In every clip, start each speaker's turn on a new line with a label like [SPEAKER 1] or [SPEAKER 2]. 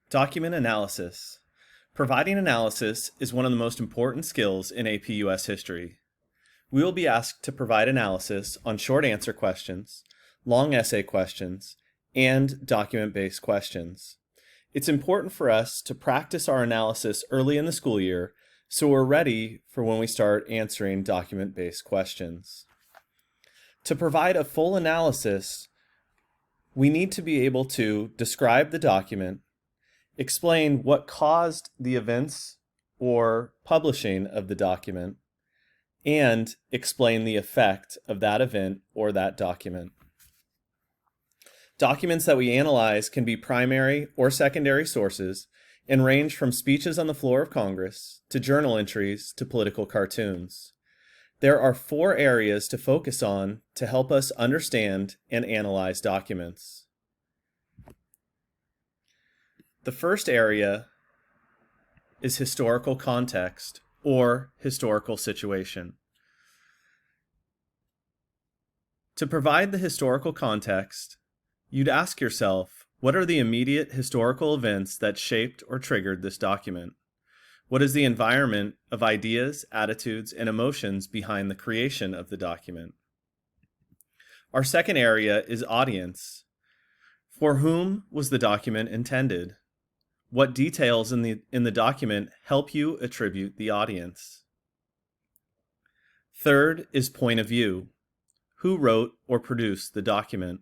[SPEAKER 1] Document analysis. Providing analysis is one of the most important skills in AP US history. We will be asked to provide analysis on short answer questions, long essay questions, and document-based questions. It's important for us to practice our analysis early in the school year so we're ready for when we start answering document-based questions. To provide a full analysis, we need to be able to describe the document, explain what caused the events or publishing of the document, and explain the effect of that event or that document. Documents that we analyze can be primary or secondary sources and range from speeches on the floor of Congress to journal entries to political cartoons. There are 4 areas to focus on to help us understand and analyze documents. The first area is historical context or historical situation. To provide the historical context, you'd ask yourself, what are the immediate historical events that shaped or triggered this document? What is the environment of ideas, attitudes, and emotions behind the creation of the document? Our second area is audience. For whom was the document intended? What details in the document help you attribute the audience? Third is point of view. Who wrote or produced the document?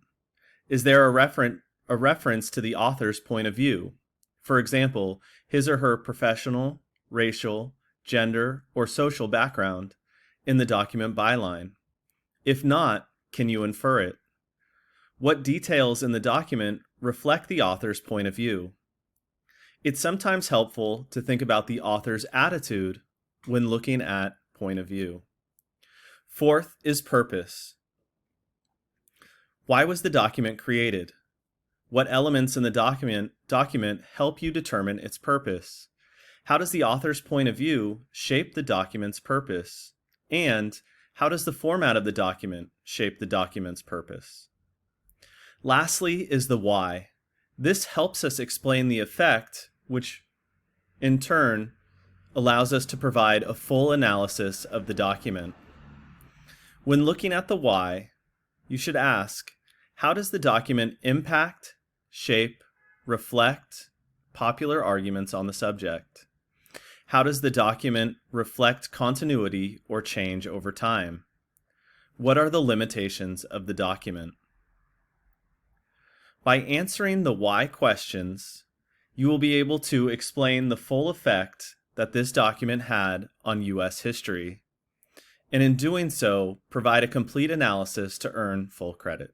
[SPEAKER 1] Is there a reference to the author's point of view? For example, his or her professional, racial, gender, or social background in the document byline? If not, can you infer it? What details in the document reflect the author's point of view? It's sometimes helpful to think about the author's attitude when looking at point of view. Fourth is purpose. Why was the document created? What elements in the document help you determine its purpose? How does the author's point of view shape the document's purpose? And how does the format of the document shape the document's purpose? Lastly is the why. This helps us explain the effect, which in turn allows us to provide a full analysis of the document. When looking at the why, you should ask, how does the document impact, shape, reflect popular arguments on the subject? How does the document reflect continuity or change over time? What are the limitations of the document? By answering the why questions, you will be able to explain the full effect that this document had on U.S. history, and in doing so, provide a complete analysis to earn full credit.